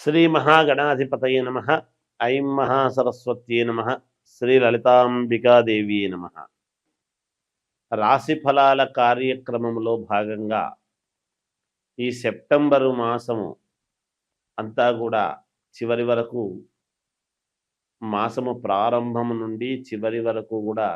శ్రీ మహాగణాధిపతయే నమ. ఐం మహాసరస్వత్యే నమ. శ్రీ లలితాంబికాదేవి నమ. రాశి ఫలాల కార్యక్రమంలో భాగంగా ఈ సెప్టెంబరు మాసము అంతా కూడా చివరి వరకు, మాసము ప్రారంభం నుండి చివరి వరకు కూడా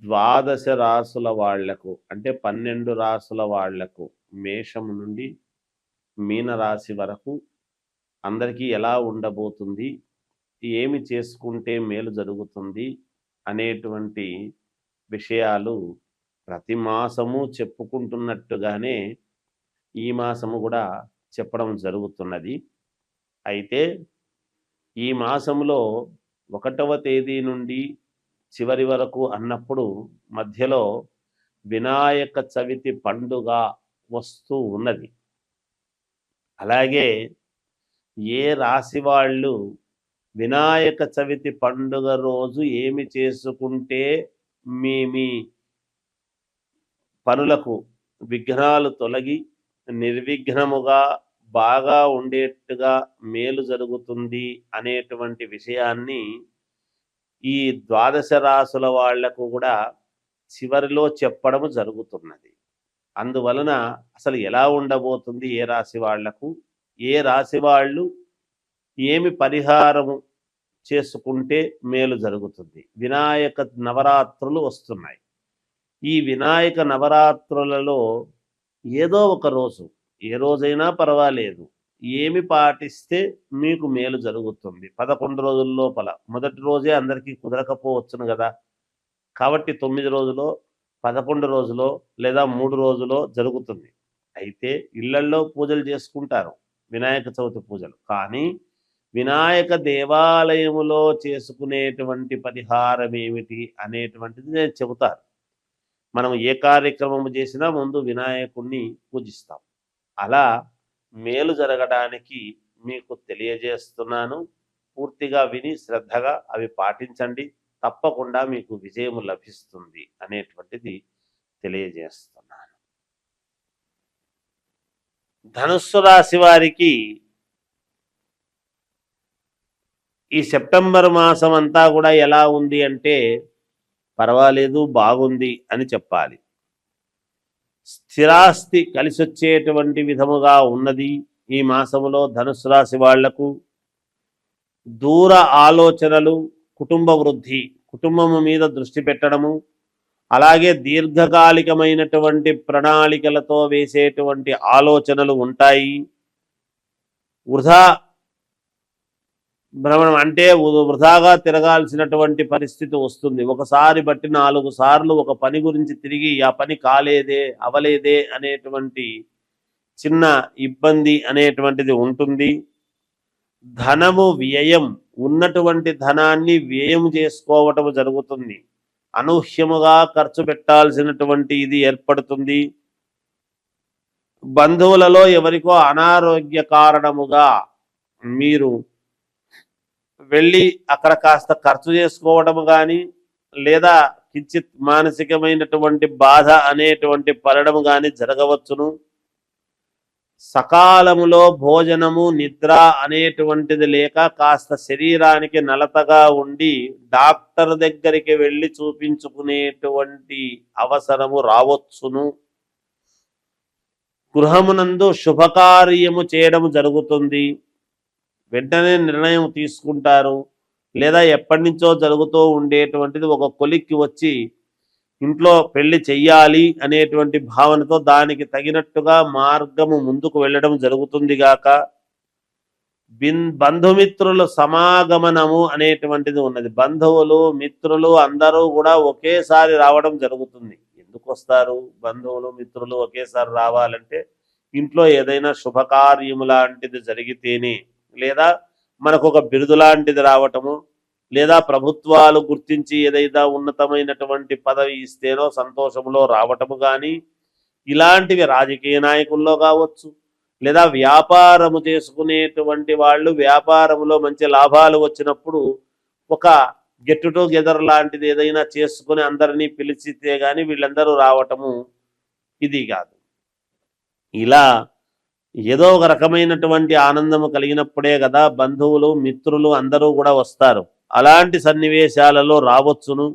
ద్వాదశ రాసుల వాళ్లకు, అంటే 12 రాసుల వాళ్లకు, మేషము నుండి మీనరాశి వరకు అందరికీ ఎలా ఉండబోతుంది, ఏమి చేసుకుంటే మేలు జరుగుతుంది అనేటువంటి విషయాలు ప్రతి మాసము చెప్పుకుంటున్నట్టుగానే ఈ మాసము కూడా చెప్పడం జరుగుతున్నది. అయితే ఈ మాసంలో 1వ తేదీ నుండి చివరి వరకు అన్నప్పుడు మధ్యలో వినాయక చవితి పండుగ వస్తూ ఉన్నది. అలాగే ఏ రాశి వాళ్ళు వినాయక చవితి పండుగ రోజు ఏమి చేసుకుంటే మీ పనులకు విఘ్నాలు తొలగి నిర్విఘ్నముగా బాగా ఉండేట్టుగా మేలు జరుగుతుంది అనేటువంటి విషయాన్ని ఈ ద్వాదశ రాసుల వాళ్లకు కూడా చివరిలో చెప్పడం జరుగుతున్నది. అందువలన అసలు ఎలా ఉండబోతుంది, ఏ రాశి వాళ్లకు, ఏ రాశి వాళ్ళు ఏమి పరిహారము చేసుకుంటే మేలు జరుగుతుంది. వినాయక నవరాత్రులు వస్తున్నాయి. ఈ వినాయక నవరాత్రులలో ఏదో ఒక రోజు, ఏ రోజైనా పర్వాలేదు, ఏమి పాటిస్తే మీకు మేలు జరుగుతుంది. 11 రోజుల లోపల మొదటి రోజే అందరికీ కుదరకపోవచ్చును కదా. కాబట్టి 9 రోజులో, 11 రోజులో లేదా 3 రోజులో జరుగుతుంది. అయితే ఇళ్లల్లో పూజలు చేసుకుంటారు, వినాయక చవితి పూజలు. కానీ వినాయక దేవాలయములో చేసుకునేటువంటి పరిహారం ఏమిటి అనేటువంటిది నేను చెబుతాను. మనం ఏ కార్యక్రమం చేసినా ముందు వినాయకుడిని పూజిస్తాం. అలా మేలు జరగడానికి మీకు తెలియజేస్తున్నాను. పూర్తిగా విని శ్రద్ధగా అవి పాటించండి, తప్పకుండా మీకు విజయము లభిస్తుంది అనేటువంటిది తెలియజేస్తున్నాను. ధనుస్సు రాశి వారికి ఈ సెప్టెంబర్ మాసం అంతా కూడా ఎలా ఉంది అంటే పర్వాలేదు, బాగుంది అని చెప్పాలి. స్థిరాస్తి కలిసొచ్చేటువంటి విధముగా ఉన్నది ఈ మాసములో ధనుస్సు రాశి వాళ్లకు. దూర ఆలోచనలు, కుటుంబ వృద్ధి, కుటుంబము మీద దృష్టి పెట్టడము, అలాగే దీర్ఘకాలికమైనటువంటి ప్రణాళికలతో వేసేటువంటి ఆలోచనలు ఉంటాయి. వృధా భ్రమణం అంటే వృధాగా తిరగాల్సినటువంటి పరిస్థితి వస్తుంది. ఒకసారి బట్టి 4 సార్లు ఒక పని గురించి తిరిగి ఆ పని కాలేదే, అవలేదే అనేటువంటి చిన్న ఇబ్బంది అనేటువంటిది ఉంటుంది. ధనము వ్యయం, ఉన్నటువంటి ధనాన్ని వ్యయం చేసుకోవటం జరుగుతుంది. అనూహ్యముగా ఖర్చు పెట్టాల్సినటువంటి ఇది ఏర్పడుతుంది. బంధువులలో ఎవరికో అనారోగ్య కారణముగా మీరు వెళ్ళి అక్కడ కాస్త ఖర్చు చేసుకోవడం కానీ, లేదా కించిత్ మానసికమైనటువంటి బాధ అనేటువంటి పడడం కానీ జరగవచ్చును. సకాలములో భోజనము, నిద్ర అనేటువంటిది లేక కాస్త శరీరానికి నలతగా ఉండి డాక్టర్ దగ్గరికి వెళ్ళి చూపించుకునేటువంటి అవసరము రావచ్చును. గృహమునందు శుభకార్యము చేయడం జరుగుతుంది. వెంటనే నిర్ణయం తీసుకుంటారు. లేదా ఎప్పటి నుంచో జరుగుతూ ఉండేటువంటిది ఒక కొలిక్కి వచ్చి ఇంట్లో పెళ్లి చెయ్యాలి అనేటువంటి భావనతో దానికి తగినట్టుగా మార్గము ముందుకు వెళ్ళడం జరుగుతుంది గాక. బంధుమిత్రుల సమాగమనము అనేటువంటిది ఉన్నది. బంధువులు, మిత్రులు అందరూ కూడా ఒకేసారి రావడం జరుగుతుంది. ఎందుకు వస్తారు బంధువులు, మిత్రులు ఒకేసారి రావాలంటే ఇంట్లో ఏదైనా శుభకార్యము లాంటిది జరిగితేనే, లేదా మనకు ఒక బిరుదు లాంటిది రావటము, లేదా ప్రభుత్వాలు గుర్తించి ఏదైనా ఉన్నతమైనటువంటి పదవి ఇస్తేనో సంతోషంలో రావటము కానీ, ఇలాంటివి రాజకీయ నాయకుల్లో కావచ్చు, లేదా వ్యాపారము చేసుకునేటువంటి వాళ్ళు వ్యాపారంలో మంచి లాభాలు వచ్చినప్పుడు ఒక గెట్ టుగెదర్ లాంటిది ఏదైనా చేసుకుని అందరినీ పిలిచితే కానీ వీళ్ళందరూ రావటము ఇది కాదు. ఇలా ఏదో ఒక రకమైనటువంటి ఆనందము కలిగినప్పుడే కదా బంధువులు మిత్రులు అందరూ కూడా వస్తారు. అలాంటి సన్నివేశాలలో రావచ్చును.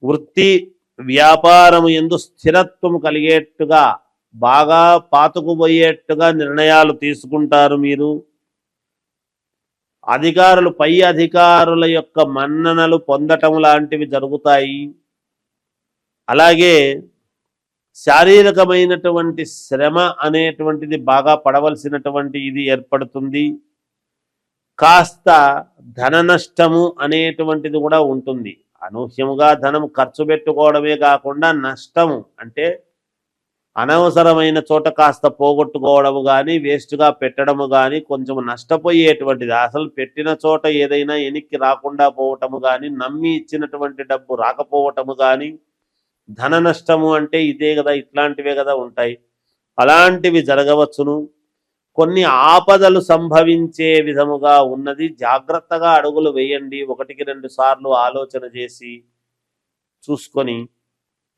వృత్తి వ్యాపారము యందు స్థిరత్వము కలిగేట్టుగా బాగా పాతుకుపోయేట్టుగా నిర్ణయాలు తీసుకుంటారు మీరు. అధికారులు పై అధికారుల యొక్క మన్ననలు పొందటం లాంటివి జరుగుతాయి. అలాగే శారీరకమైనటువంటి శ్రమ అనేటువంటిది బాగా పడవలసినటువంటి ఇది ఏర్పడుతుంది. కాస్త ధన నష్టము అనేటువంటిది కూడా ఉంటుంది. అనూహ్యముగా ధనం ఖర్చు పెట్టుకోవడమే కాకుండా నష్టము అంటే అనవసరమైన చోట కాస్త పోగొట్టుకోవడము కానీ వేస్ట్గా పెట్టడము కానీ కొంచెం నష్టపోయేటువంటిది. అసలు పెట్టిన చోట ఏదైనా వెనక్కి రాకుండా పోవటము కానీ నమ్మి ఇచ్చినటువంటి డబ్బు రాకపోవటము కానీ ధన నష్టము అంటే ఇదే కదా, ఇట్లాంటివే కదా ఉంటాయి. అలాంటివి జరగవచ్చును. కొన్ని ఆపదలు సంభవించే విధముగా ఉన్నది. జాగ్రత్తగా అడుగులు వేయండి. 1-2 సార్లు ఆలోచన చేసి చూసుకొని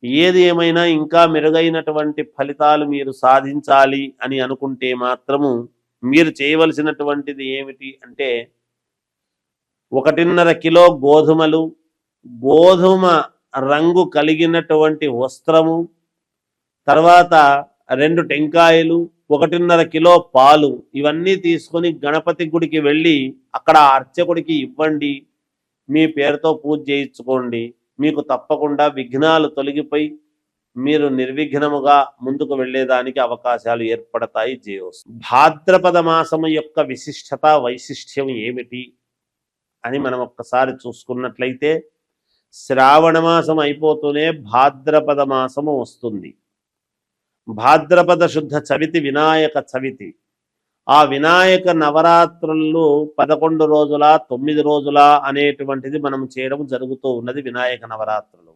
ఏది ఏమైనా ఇంకా మెరుగైనటువంటి ఫలితాలు మీరు సాధించాలి అని అనుకుంటే మాత్రము మీరు చేయవలసినటువంటిది ఏమిటి అంటే 1.5 కిలో గోధుమలు, గోధుమ రంగు కలిగినటువంటి వస్త్రము, తర్వాత 2 టెంకాయలు, 1.5 కిలో పాలు ఇవన్నీ తీసుకొని గణపతి గుడికి వెళ్ళి అక్కడ అర్చకుడికి ఇవ్వండి. మీ పేరుతో పూజ చేయించుకోండి. మీకు తప్పకుండా విఘ్నాలు తొలగిపోయి మీరు నిర్విఘ్నముగా ముందుకు వెళ్ళేదానికి అవకాశాలు ఏర్పడతాయి. జయోస్. భాద్రపద మాసము యొక్క విశిష్టత వైశిష్ట్యం ఏమిటి అని మనం ఒక్కసారి చూసుకున్నట్లయితే శ్రావణ మాసం అయిపోతూనే భాద్రపద మాసము వస్తుంది. భాద్రపద శుద్ధ చవితి వినాయక చవితి. ఆ వినాయక నవరాత్రులు 11 రోజుల 9 రోజుల అనేటువంటిది మనం చేయడం జరుగుతూ ఉన్నది వినాయక నవరాత్రులు.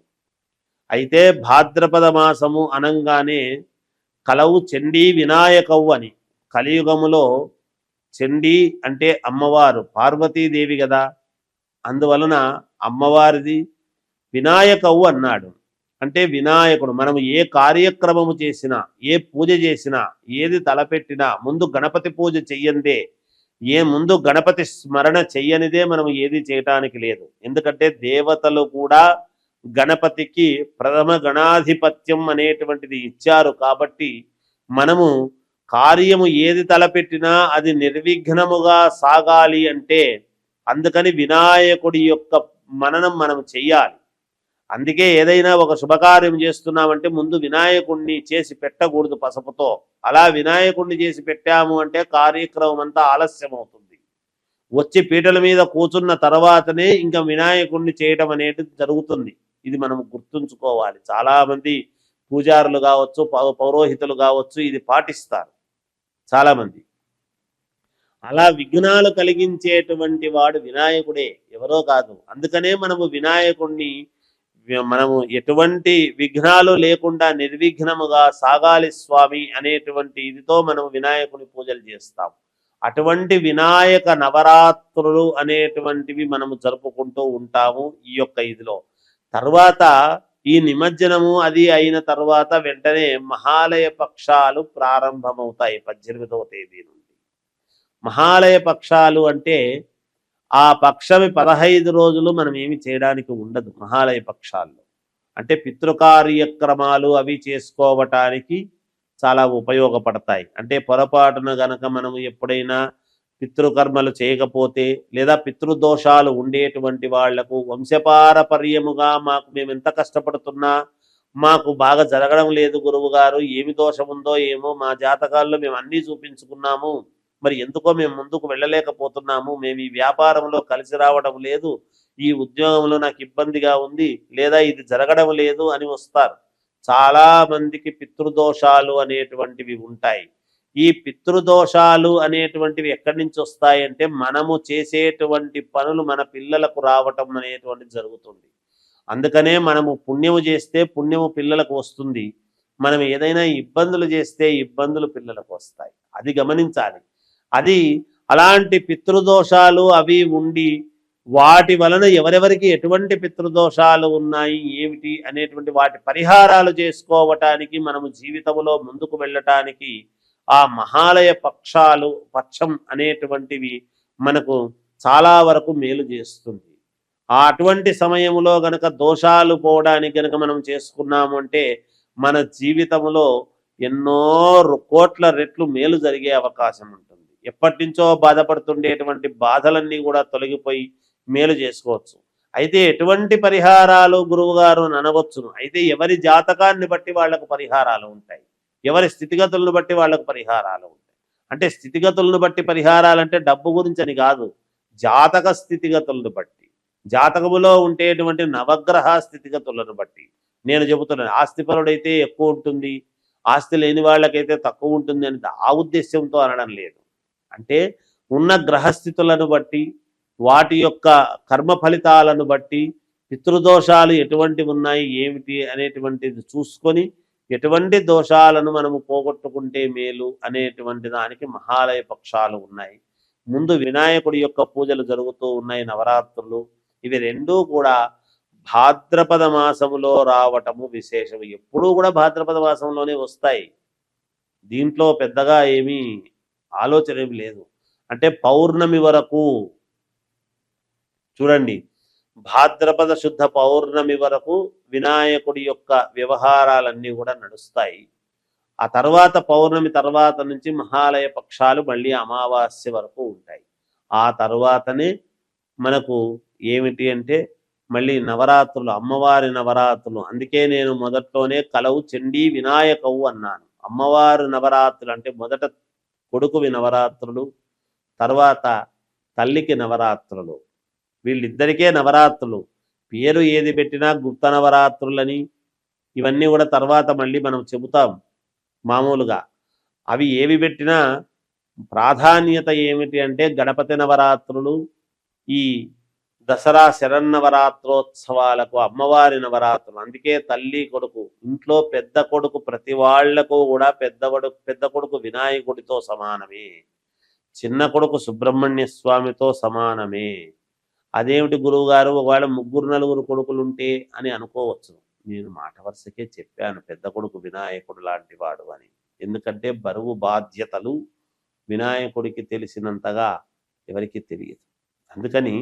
అయితే భాద్రపద మాసము అనంగానే కలవు చండీ వినాయకవు అని. కలియుగములో చండీ అంటే అమ్మవారు పార్వతీదేవి కదా, అందువలన అమ్మవారిది వినాయకవు అన్నాడు. అంటే వినాయకుడు. మనం ఏ కార్యక్రమము చేసినా ఏ పూజ చేసినా ఏది తలపెట్టినా ముందు గణపతి పూజ చెయ్యందే, ముందు గణపతి స్మరణ చెయ్యనిదే మనం ఏది చేయటానికి లేదు. ఎందుకంటే దేవతలు కూడా గణపతికి ప్రథమ గణాధిపత్యం అనేటువంటిది ఇచ్చారు. కాబట్టి మనము కార్యము ఏది తలపెట్టినా అది నిర్విఘ్నముగా సాగాలి అంటే అందుకని వినాయకుడి యొక్క మననం మనం చెయ్యాలి. అందుకే ఏదైనా ఒక శుభకార్యం చేస్తున్నామంటే ముందు వినాయకుడిని చేసి పెట్టకూడదు పసుపుతో. అలా వినాయకుడిని చేసి పెట్టాము అంటే కార్యక్రమం అంతా ఆలస్యం అవుతుంది. వచ్చి పీటల మీద కూర్చున్న తర్వాతనే ఇంకా వినాయకుడిని చేయడం అనేది జరుగుతుంది. ఇది మనం గుర్తుంచుకోవాలి. చాలామంది పూజారులు కావచ్చు, పౌరోహితులు కావచ్చు ఇది పాటిస్తారు చాలామంది. అలా విఘ్నాలు కలిగించేటువంటి వాడు వినాయకుడే, ఎవరో కాదు. అందుకనే మనము వినాయకుడిని మనము ఎటువంటి విఘ్నాలు లేకుండా నిర్విఘ్నముగా సాగాలి స్వామి అనేటువంటి ఇదితో మనం వినాయకుని పూజలు చేస్తాం. అటువంటి వినాయక నవరాత్రులు అనేటువంటివి మనము జరుపుకుంటూ ఉంటాము ఈ యొక్క ఇదిలో. తర్వాత ఈ నిమజ్జనము అది అయిన తర్వాత వెంటనే మహాలయ పక్షాలు ప్రారంభమవుతాయి 18వ తేదీ నుండి. మహాలయ పక్షాలు అంటే ఆ పక్షమి 15 రోజులు మనం ఏమి చేయడానికి ఉండదు. మహాలయ పక్షాల్లో అంటే పితృకార్యక్రమాలు అవి చేసుకోవటానికి చాలా ఉపయోగపడతాయి. అంటే పొరపాటున గనక మనం ఎప్పుడైనా పితృకర్మలు చేయకపోతే లేదా పితృదోషాలు ఉండేటువంటి వాళ్లకు వంశపారపర్యముగా మేము ఎంత కష్టపడుతున్నా మాకు బాగా జరగడం లేదు గురువు గారు, ఏమి దోషం ఉందో ఏమో, మా జాతకాల్లో మేము అన్నీ చూపించుకున్నాము, మరి ఎందుకో మేము ముందుకు వెళ్ళలేకపోతున్నాము, మేము ఈ వ్యాపారంలో కలిసి రావడం లేదు, ఈ ఉద్యోగంలో నాకు ఇబ్బందిగా ఉంది, లేదా ఇది జరగడం లేదు అని వస్తారు. చాలా మందికి పితృదోషాలు అనేటువంటివి ఉంటాయి. ఈ పితృదోషాలు అనేటువంటివి ఎక్కడి నుంచి వస్తాయంటే మనము చేసేటువంటి పనులు మన పిల్లలకు రావటం అనేటువంటిది జరుగుతుంది. అందుకనే మనము పుణ్యము చేస్తే పుణ్యము పిల్లలకు వస్తుంది, మనం ఏదైనా ఇబ్బందులు చేస్తే ఇబ్బందులు పిల్లలకు వస్తాయి. అది గమనించాలి. అది అలాంటి పితృదోషాలు అవి ఉండి వాటి వలన ఎవరెవరికి ఎటువంటి పితృదోషాలు ఉన్నాయి ఏమిటి అనేటువంటి వాటి పరిహారాలు చేసుకోవటానికి మనము జీవితంలో ముందుకు వెళ్ళటానికి ఆ మహాలయ పక్షం అనేటువంటివి మనకు చాలా వరకు మేలు చేస్తుంది. అటువంటి సమయంలో గనక దోషాలు పోవడానికి గనక మనం చేసుకున్నాము అంటే మన జీవితంలో ఎన్నో కోట్ల రెట్లు మేలు జరిగే అవకాశం ఉంటుంది. ఎప్పటి నుంచో బాధపడుతుండేటువంటి బాధలన్నీ కూడా తొలగిపోయి మేలు చేసుకోవచ్చు. అయితే ఎటువంటి పరిహారాలు గురువు గారు అని అనవచ్చును. అయితే ఎవరి జాతకాన్ని బట్టి వాళ్ళకు పరిహారాలు ఉంటాయి, ఎవరి స్థితిగతులను బట్టి వాళ్ళకు పరిహారాలు ఉంటాయి. అంటే స్థితిగతులను బట్టి పరిహారాలు అంటే డబ్బు గురించి అని కాదు, జాతక స్థితిగతులను బట్టి, జాతకములో ఉండేటువంటి నవగ్రహ స్థితిగతులను బట్టి నేను చెబుతున్నాను. ఆస్తిపరుడైతే ఎక్కువ ఉంటుంది, ఆస్తి లేని వాళ్ళకైతే తక్కువ ఉంటుంది అని ఆ ఉద్దేశ్యంతో అనడం లేదు. అంటే ఉన్న గ్రహస్థితులను బట్టి, వాటి యొక్క కర్మ ఫలితాలను బట్టి, పితృదోషాలు ఎటువంటివి ఉన్నాయి ఏమిటి అనేటువంటిది చూసుకొని ఎటువంటి దోషాలను మనము పోగొట్టుకుంటే మేలు అనేటువంటి దానికి మహాలయ పక్షాలు ఉన్నాయి. ముందు వినాయకుడి యొక్క పూజలు జరుగుతూ ఉన్నాయి, నవరాత్రులు. ఇవి రెండూ కూడా భాద్రపద మాసములో రావటము విశేషం. ఎప్పుడూ కూడా భాద్రపద మాసంలోనే వస్తాయి, దీంట్లో పెద్దగా ఏమీ ఆలోచన ఏమి లేదు. అంటే పౌర్ణమి వరకు చూడండి, భాద్రపద శుద్ధ పౌర్ణమి వరకు వినాయకుడి యొక్క వ్యవహారాలన్నీ కూడా నడుస్తాయి. ఆ తర్వాత పౌర్ణమి తర్వాత నుంచి మహాలయ పక్షాలు మళ్ళీ అమావాస్య వరకు ఉంటాయి. ఆ తర్వాతనే మనకు ఏమిటి అంటే మళ్ళీ నవరాత్రులు, అమ్మవారి నవరాత్రులు. అందుకే నేను మొదట్లోనే కలవు చండీ వినాయకవు అన్నాను. అమ్మవారి నవరాత్రులు అంటే మొదట కొడుకువి నవరాత్రులు, తర్వాత తల్లికి నవరాత్రులు. వీళ్ళిద్దరికే నవరాత్రులు. పేరు ఏది పెట్టినా గుప్త నవరాత్రులని ఇవన్నీ కూడా తర్వాత మళ్ళీ మనం చెబుతాం మామూలుగా. అవి ఏవి పెట్టినా ప్రాధాన్యత ఏమిటి అంటే గణపతి నవరాత్రులు, ఈ దసరా శరన్నవరాత్రోత్సవాలకు అమ్మవారి నవరాత్రులు. అందుకే తల్లి కొడుకు, ఇంట్లో పెద్ద కొడుకు ప్రతి వాళ్లకు కూడా పెద్ద కొడుకు వినాయకుడితో సమానమే, చిన్న కొడుకు సుబ్రహ్మణ్య స్వామితో సమానమే. అదేమిటి గురువు గారు ఒకవేళ 3-4 కొడుకులు ఉంటే అని అనుకోవచ్చు. నేను మాట వరుసకే చెప్పాను పెద్ద కొడుకు వినాయకుడు లాంటి వాడు అని. ఎందుకంటే బరువు బాధ్యతలు వినాయకుడికి తెలిసినంతగా ఎవరికి తెలియదు. అందుకని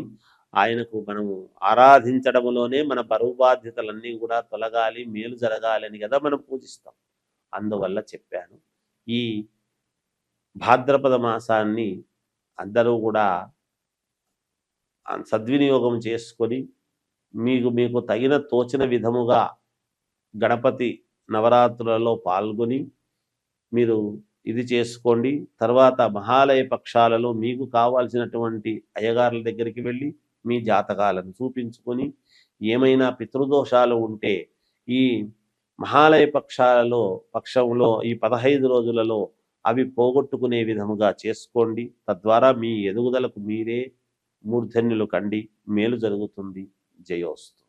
ఆయనకు మనము ఆరాధించడంలోనే మన బరువు బాధ్యతలన్నీ కూడా తొలగాలి, మేలు జరగాలని కదా మనం పూజిస్తాం. అందువల్ల చెప్పాను. ఈ భాద్రపద మాసాన్ని అందరూ కూడా సద్వినియోగం చేసుకొని మీకు తగిన తోచిన విధముగా గణపతి నవరాత్రులలో పాల్గొని మీరు ఇది చేసుకోండి. తర్వాత మహాలయ పక్షాలలో మీకు కావాల్సినటువంటి అయ్యగారుల దగ్గరికి వెళ్ళి మీ జాతకాలను చూపించుకొని ఏమైనా పితృదోషాలు ఉంటే ఈ మహాలయ పక్షంలో ఈ 15 రోజులలో అవి పోగొట్టుకునే విధముగా చేసుకోండి. తద్వారా మీ ఎదుగుదలకు మీరే మూర్ధన్యులు కండి, మేలు జరుగుతుంది. జయోస్తు.